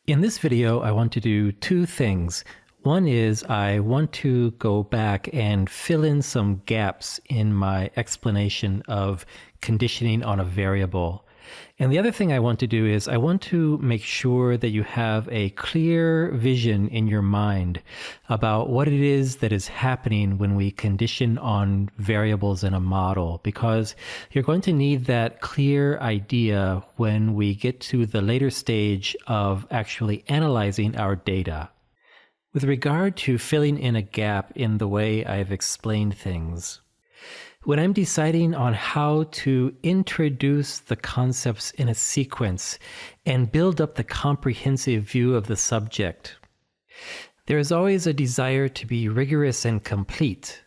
In this video, I want to do two things. One is I want to go back and fill in some gaps in my explanation of conditioning on a variable. And the other thing I want to do is I want to make sure that you have a clear vision in your mind about what it is that is happening when we condition on variables in a model, because you're going to need that clear idea when we get to the later stage of actually analyzing our data. With regard to filling in a gap in the way I've explained things, when I'm deciding on how to introduce the concepts in a sequence and build up the comprehensive view of the subject, there is always a desire to be rigorous and complete.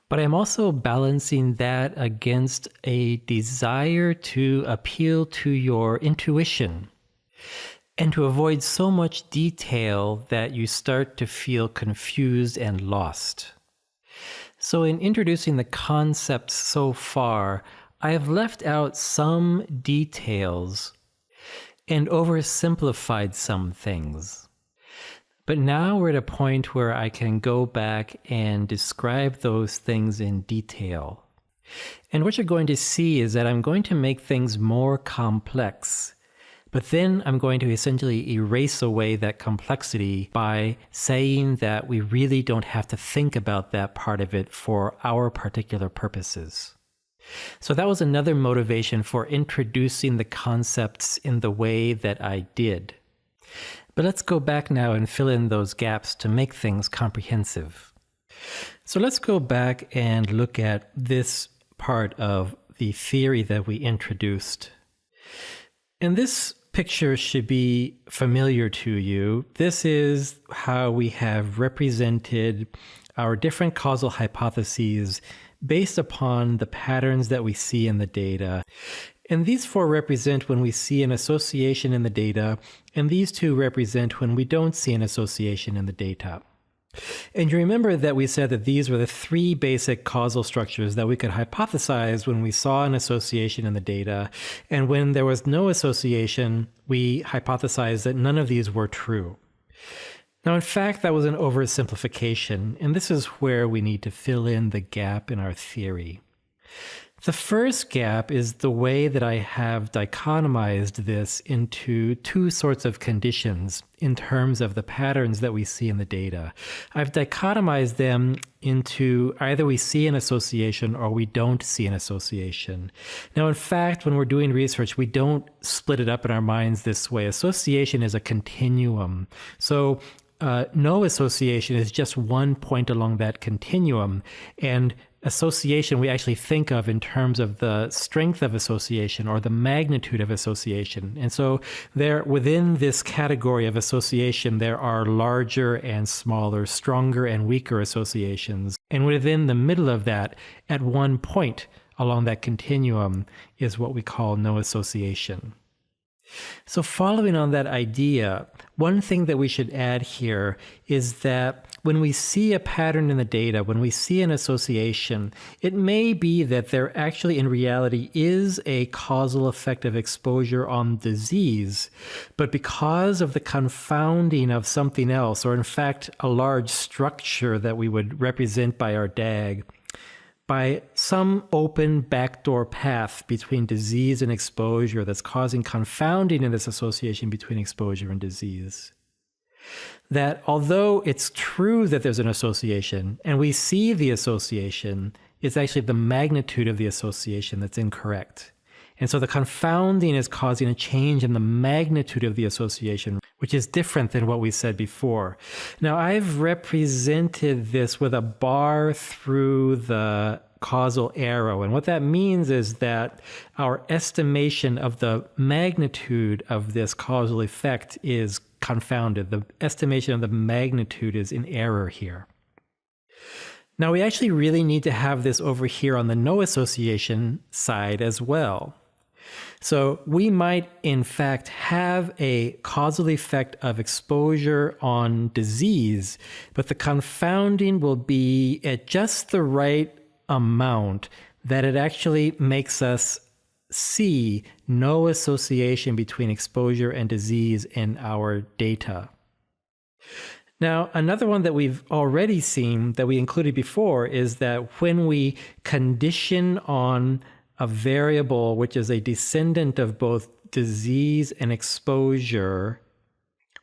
But I'm also balancing that against a desire to appeal to your intuition and to avoid so much detail that you start to feel confused and lost. So in introducing the concepts so far, I have left out some details and oversimplified some things. But now we're at a point where I can go back and describe those things in detail. And what you're going to see is that I'm going to make things more complex, but then I'm going to essentially erase away that complexity by saying that we really don't have to think about that part of it for our particular purposes. So that was another motivation for introducing the concepts in the way that I did. But let's go back now and fill in those gaps to make things comprehensive. So let's go back and look at this part of the theory that we introduced. And this picture should be familiar to you. This is how we have represented our different causal hypotheses based upon the patterns that we see in the data. And these four represent when we see an association in the data, and these two represent when we don't see an association in the data. And you remember that we said that these were the three basic causal structures that we could hypothesize when we saw an association in the data. And when there was no association, we hypothesized that none of these were true. Now, in fact, that was an oversimplification, and this is where we need to fill in the gap in our theory. The first gap is the way that I have dichotomized this into two sorts of conditions in terms of the patterns that we see in the data. I've dichotomized them into either we see an association or we don't see an association. Now, in fact, when we're doing research, we don't split it up in our minds this way. Association is a continuum. So no association is just one point along that continuum, and association we actually think of in terms of the strength of association or the magnitude of association. And so there, within this category of association, there are larger and smaller, stronger and weaker associations. And within the middle of that, at one point along that continuum, is what we call no association. So following on that idea, one thing that we should add here is that when we see a pattern in the data, when we see an association, it may be that there actually in reality is a causal effect of exposure on disease, but because of the confounding of something else, or in fact a large structure that we would represent by our DAG, by some open backdoor path between disease and exposure that's causing confounding in this association between exposure and disease. That although it's true that there's an association, and we see the association, it's actually the magnitude of the association that's incorrect. And so the confounding is causing a change in the magnitude of the association, which is different than what we said before. Now, I've represented this with a bar through the causal arrow. And what that means is that our estimation of the magnitude of this causal effect is confounded. The estimation of the magnitude is in error here. Now, we actually really need to have this over here on the no association side as well. So we might, in fact, have a causal effect of exposure on disease, but the confounding will be at just the right amount that it actually makes us see no association between exposure and disease in our data. Now, another one that we've already seen that we included before is that when we condition on a variable which is a descendant of both disease and exposure,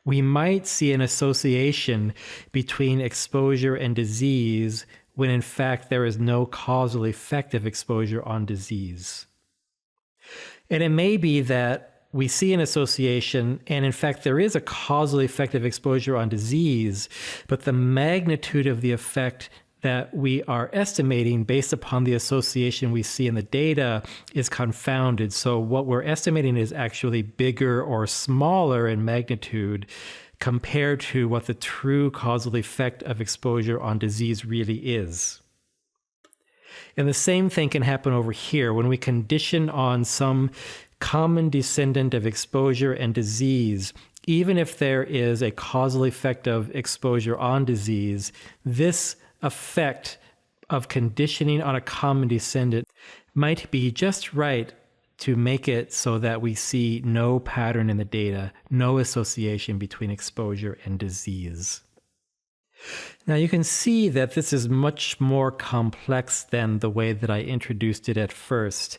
we might see an association between exposure and disease when in fact there is no causal effect of exposure on disease. And it may be that we see an association, and in fact there is a causal effect of exposure on disease, but the magnitude of the effect that we are estimating based upon the association we see in the data is confounded. So what we're estimating is actually bigger or smaller in magnitude compared to what the true causal effect of exposure on disease really is. And the same thing can happen over here when we condition on some common descendant of exposure and disease. Even if there is a causal effect of exposure on disease, this effect of conditioning on a common descendant might be just right to make it so that we see no pattern in the data, no association between exposure and disease. Now you can see that this is much more complex than the way that I introduced it at first.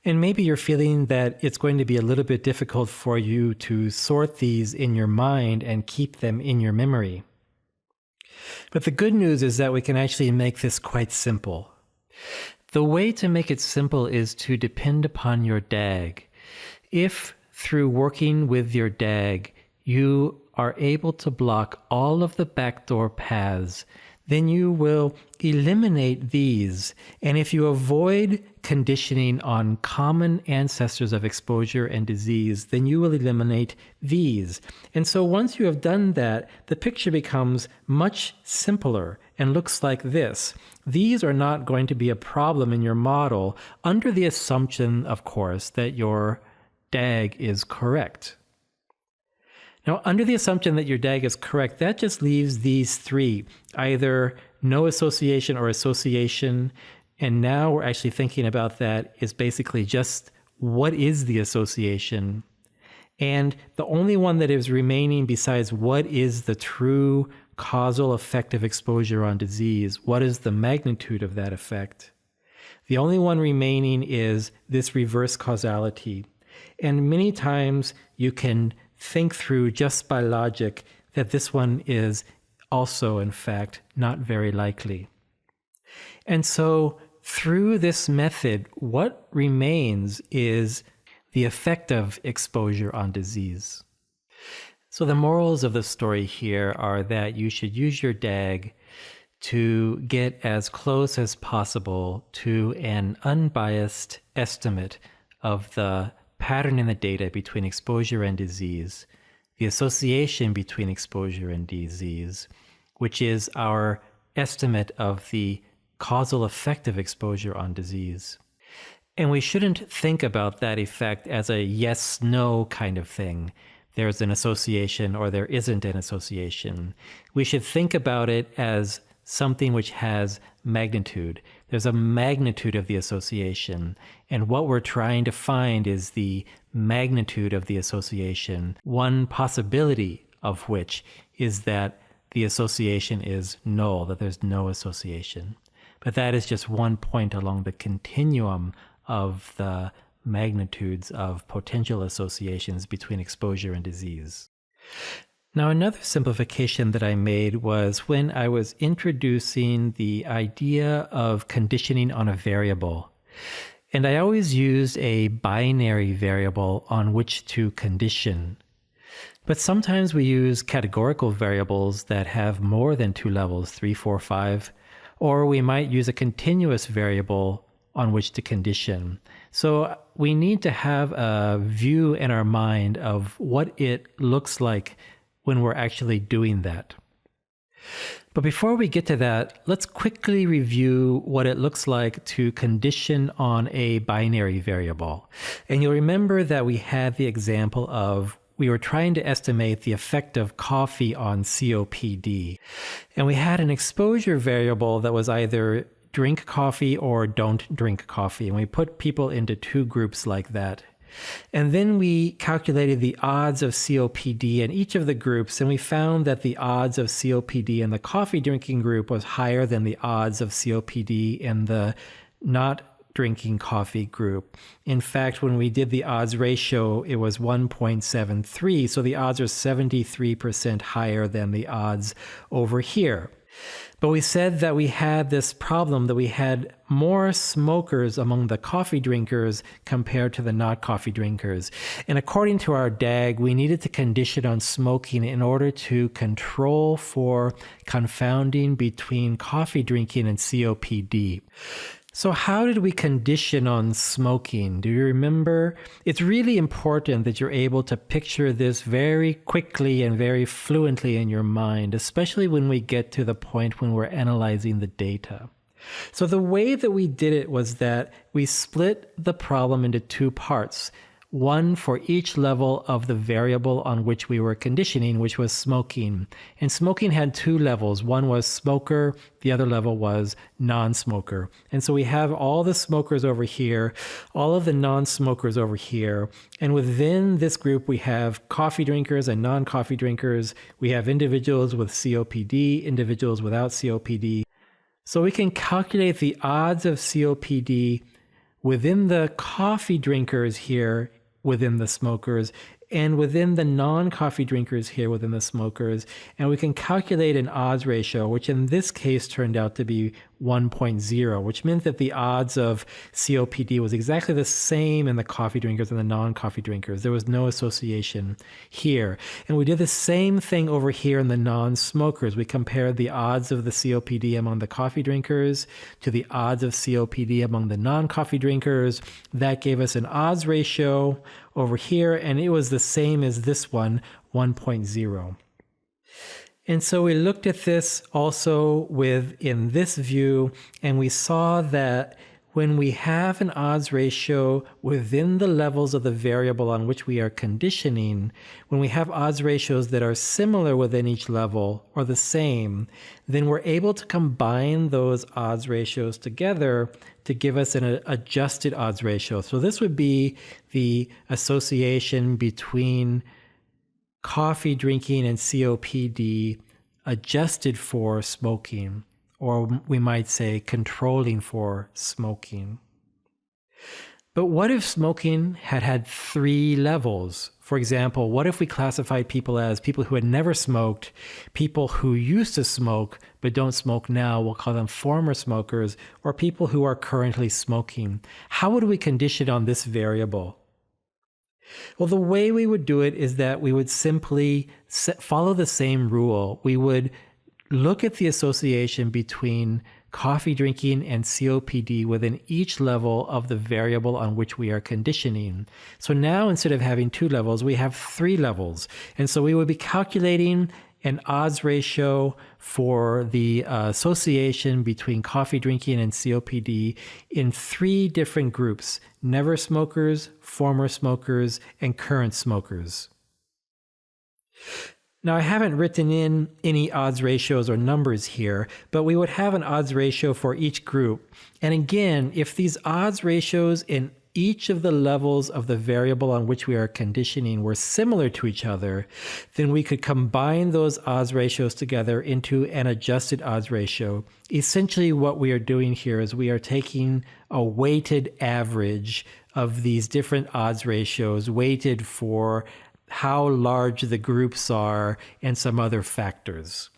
And maybe you're feeling that it's going to be a little bit difficult for you to sort these in your mind and keep them in your memory. But the good news is that we can actually make this quite simple. The way to make it simple is to depend upon your DAG. If through working with your DAG, you are able to block all of the backdoor paths, then you will eliminate these. And if you avoid conditioning on common ancestors of exposure and disease, then you will eliminate these. And so once you have done that, the picture becomes much simpler and looks like this. These are not going to be a problem in your model under the assumption, of course, that your DAG is correct. Now, under the assumption that your DAG is correct, that just leaves these three, either no association or association. And now we're actually thinking about that is basically just what is the association? And the only one that is remaining besides what is the true causal effect of exposure on disease, what is the magnitude of that effect? The only one remaining is this reverse causality. And many times you can think through just by logic that this one is also, in fact, not very likely. And so through this method, what remains is the effect of exposure on disease. So the morals of the story here are that you should use your DAG to get as close as possible to an unbiased estimate of the pattern in the data between exposure and disease, the association between exposure and disease, which is our estimate of the causal effect of exposure on disease. And we shouldn't think about that effect as a yes-no kind of thing. There's an association or there isn't an association. We should think about it as something which has magnitude. There's a magnitude of the association, and what we're trying to find is the magnitude of the association, one possibility of which is that the association is null, that there's no association. But that is just one point along the continuum of the magnitudes of potential associations between exposure and disease. Now, another simplification that I made was when I was introducing the idea of conditioning on a variable. And I always used a binary variable on which to condition. But sometimes we use categorical variables that have more than two levels, 3, 4, 5, or we might use a continuous variable on which to condition. So we need to have a view in our mind of what it looks like when we're actually doing that. But before we get to that, let's quickly review what it looks like to condition on a binary variable. And you'll remember that we had the example of we were trying to estimate the effect of coffee on COPD. And we had an exposure variable that was either drink coffee or don't drink coffee. And we put people into two groups like that. And then we calculated the odds of COPD in each of the groups, and we found that the odds of COPD in the coffee drinking group was higher than the odds of COPD in the not drinking coffee group. In fact, when we did the odds ratio, it was 1.73, so the odds are 73% higher than the odds over here. But we said that we had this problem that we had more smokers among the coffee drinkers compared to the not coffee drinkers. And according to our DAG, we needed to condition on smoking in order to control for confounding between coffee drinking and COPD. So how did we condition on smoking? Do you remember? It's really important that you're able to picture this very quickly and very fluently in your mind, especially when we get to the point when we're analyzing the data. So the way that we did it was that we split the problem into two parts. One for each level of the variable on which we were conditioning, which was smoking. And smoking had two levels. One was smoker, the other level was non-smoker. And so we have all the smokers over here, all of the non-smokers over here. And within this group, we have coffee drinkers and non-coffee drinkers. We have individuals with COPD, individuals without COPD. So we can calculate the odds of COPD within the coffee drinkers here, within the smokers, and within the non-coffee drinkers here within the smokers. And we can calculate an odds ratio, which in this case turned out to be 1.0, which meant that the odds of COPD was exactly the same in the coffee drinkers and the non-coffee drinkers. There was no association here. And we did the same thing over here in the non-smokers. We compared the odds of the COPD among the coffee drinkers to the odds of COPD among the non-coffee drinkers. That gave us an odds ratio over here, and it was the same as this one, 1.0. And so we looked at this also in this view, and we saw that when we have an odds ratio within the levels of the variable on which we are conditioning, when we have odds ratios that are similar within each level or the same, then we're able to combine those odds ratios together to give us an adjusted odds ratio. So this would be the association between coffee drinking and COPD adjusted for smoking, or we might say controlling for smoking. But what if smoking had three levels? For example, what if we classified people as people who had never smoked, people who used to smoke but don't smoke now, we'll call them former smokers, or people who are currently smoking? How would we condition on this variable? Well, the way we would do it is that we would simply follow the same rule. We would look at the association between coffee drinking and COPD within each level of the variable on which we are conditioning. So now instead of having two levels, we have three levels. And so we would be calculating an odds ratio for the association between coffee drinking and COPD in three different groups: never smokers, former smokers, and current smokers. Now, I haven't written in any odds ratios or numbers here, but we would have an odds ratio for each group. And again, if these odds ratios in each of the levels of the variable on which we are conditioning were similar to each other, then we could combine those odds ratios together into an adjusted odds ratio. Essentially, what we are doing here is we are taking a weighted average of these different odds ratios, weighted for how large the groups are and some other factors.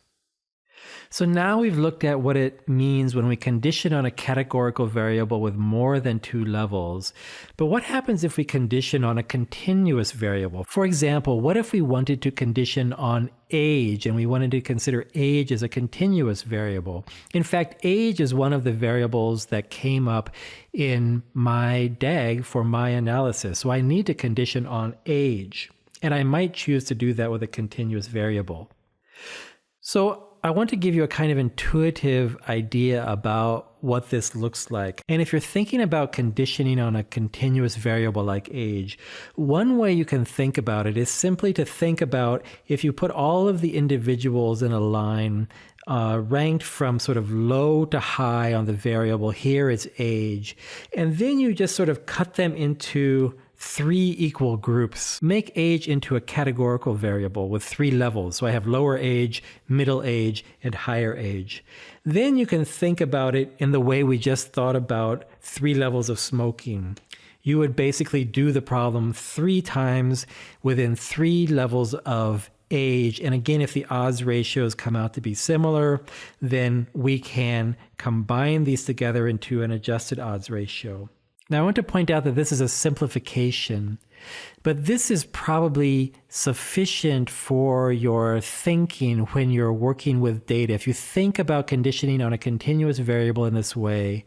So now we've looked at what it means when we condition on a categorical variable with more than two levels. But what happens if we condition on a continuous variable? For example, what if we wanted to condition on age and we wanted to consider age as a continuous variable? In fact, age is one of the variables that came up in my DAG for my analysis. So I need to condition on age, and I might choose to do that with a continuous variable. So I want to give you a kind of intuitive idea about what this looks like. And if you're thinking about conditioning on a continuous variable like age, one way you can think about it is simply to think about if you put all of the individuals in a line ranked from sort of low to high on the variable. Here is age. And then you just sort of cut them into 3 equal groups. Make age into a categorical variable with 3 levels. So I have lower age, middle age, and higher age. Then you can think about it in the way we just thought about 3 levels of smoking. You would basically do the problem 3 times within 3 levels of age. And again, if the odds ratios come out to be similar, then we can combine these together into an adjusted odds ratio. Now, I want to point out that this is a simplification, but this is probably sufficient for your thinking when you're working with data. If you think about conditioning on a continuous variable in this way,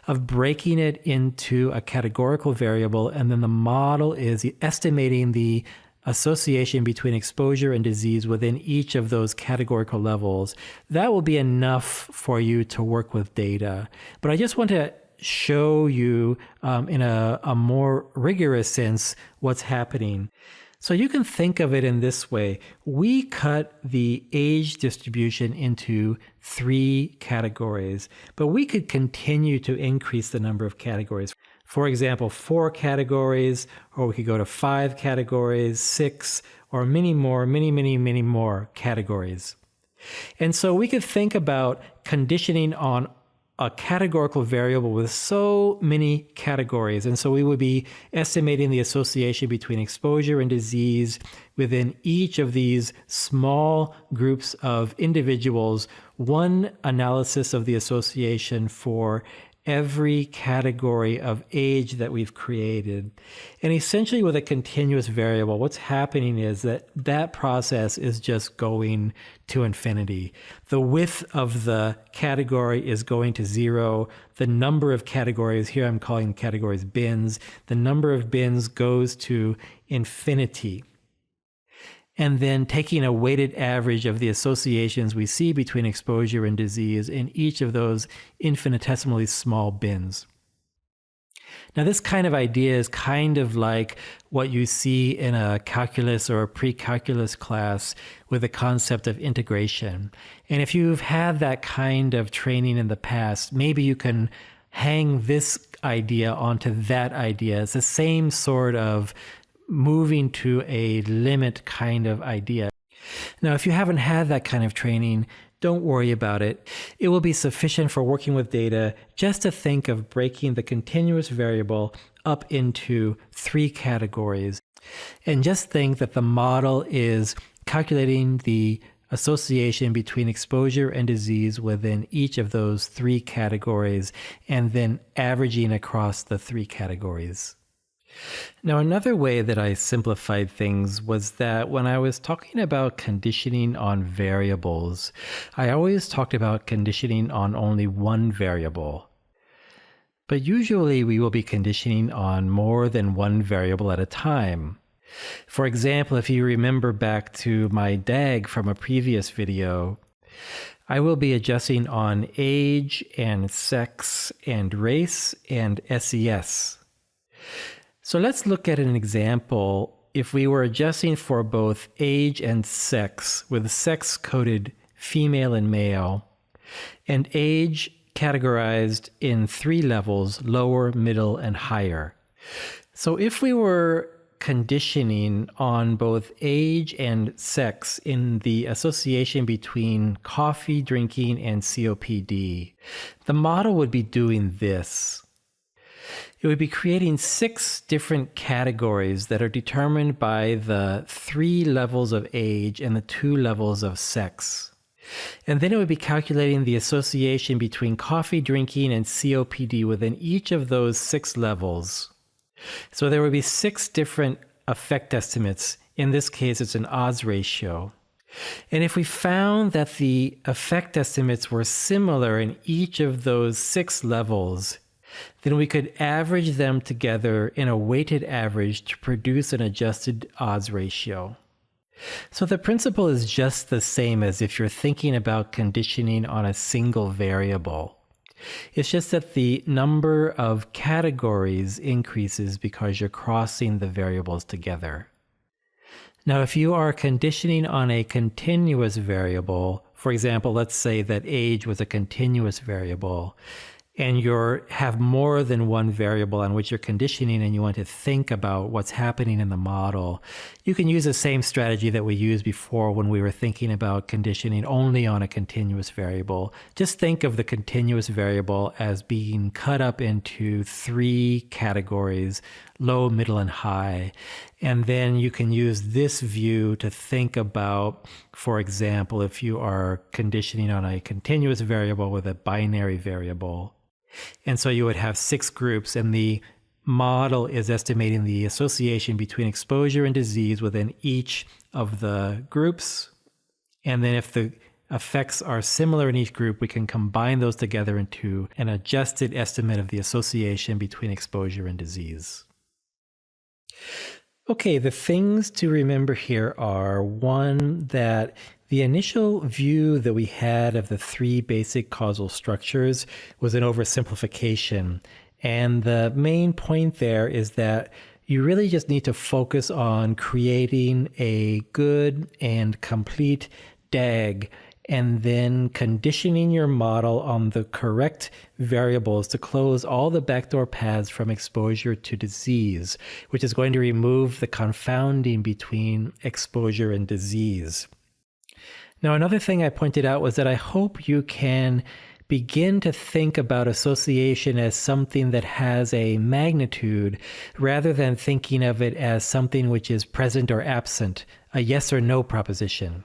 of breaking it into a categorical variable, and then the model is estimating the association between exposure and disease within each of those categorical levels, that will be enough for you to work with data. But I just want to show you in a more rigorous sense what's happening. So you can think of it in this way. We cut the age distribution into 3 categories, but we could continue to increase the number of categories. For example, 4 categories, or we could go to 5 categories, 6, or many more categories. And so we could think about conditioning on a categorical variable with so many categories. And so we would be estimating the association between exposure and disease within each of these small groups of individuals, one analysis of the association for every category of age that we've created. And essentially with a continuous variable, what's happening is that that process is just going to infinity. The width of the category is going to 0. The number of categories, here I'm calling categories bins, the number of bins goes to infinity. And then taking a weighted average of the associations we see between exposure and disease in each of those infinitesimally small bins. Now, this kind of idea is kind of like what you see in a calculus or a pre-calculus class with the concept of integration. And if you've had that kind of training in the past, maybe you can hang this idea onto that idea. It's the same sort of moving to a limit kind of idea. Now, if you haven't had that kind of training, don't worry about it. It will be sufficient for working with data just to think of breaking the continuous variable up into 3 categories. And just think that the model is calculating the association between exposure and disease within each of those 3 categories, and then averaging across the 3 categories. Now, another way that I simplified things was that when I was talking about conditioning on variables, I always talked about conditioning on only one variable. But usually we will be conditioning on more than one variable at a time. For example, if you remember back to my DAG from a previous video, I will be adjusting on age and sex and race and SES. So let's look at an example. If we were adjusting for both age and sex, with sex coded female and male, and age categorized in 3 levels, lower, middle, and higher. So if we were conditioning on both age and sex in the association between coffee drinking and COPD, the model would be doing this. It would be creating 6 different categories that are determined by the 3 levels of age and the 2 levels of sex. And then it would be calculating the association between coffee drinking and COPD within each of those 6 levels. So there would be 6 different effect estimates. In this case, it's an odds ratio. And if we found that the effect estimates were similar in each of those 6 levels, then we could average them together in a weighted average to produce an adjusted odds ratio. So the principle is just the same as if you're thinking about conditioning on a single variable. It's just that the number of categories increases because you're crossing the variables together. Now, if you are conditioning on a continuous variable, For example, let's say that age was a continuous variable, and you have more than one variable on which you're conditioning, and you want to think about what's happening in the model. You can use the same strategy that we used before when we were thinking about conditioning only on a continuous variable. Just think of the continuous variable as being cut up into 3 categories: low, middle, and high. And then you can use this view to think about, for example, if you are conditioning on a continuous variable with a binary variable. And so you would have 6 groups, and the model is estimating the association between exposure and disease within each of the groups. And then if the effects are similar in each group, we can combine those together into an adjusted estimate of the association between exposure and disease. Okay, the things to remember here are, 1, that the initial view that we had of the 3 basic causal structures was an oversimplification. And the main point there is that you really just need to focus on creating a good and complete DAG, and then conditioning your model on the correct variables to close all the backdoor paths from exposure to disease, which is going to remove the confounding between exposure and disease. Now, another thing I pointed out was that I hope you can begin to think about association as something that has a magnitude rather than thinking of it as something which is present or absent, a yes or no proposition.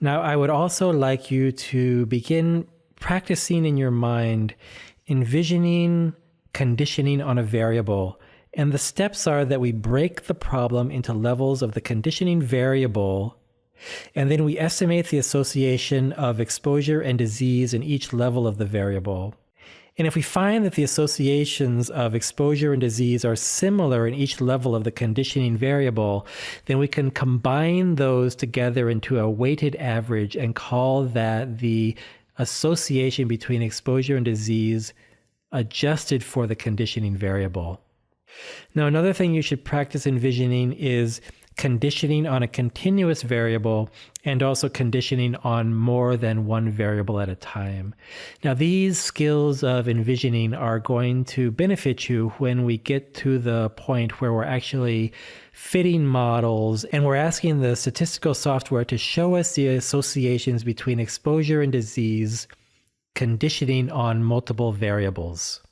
Now, I would also like you to begin practicing in your mind envisioning conditioning on a variable. And the steps are that we break the problem into levels of the conditioning variable, and then we estimate the association of exposure and disease in each level of the variable. And if we find that the associations of exposure and disease are similar in each level of the conditioning variable, then we can combine those together into a weighted average and call that the association between exposure and disease adjusted for the conditioning variable. Now, another thing you should practice envisioning is conditioning on a continuous variable and also conditioning on more than one variable at a time. Now, these skills of envisioning are going to benefit you when we get to the point where we're actually fitting models and we're asking the statistical software to show us the associations between exposure and disease, conditioning on multiple variables.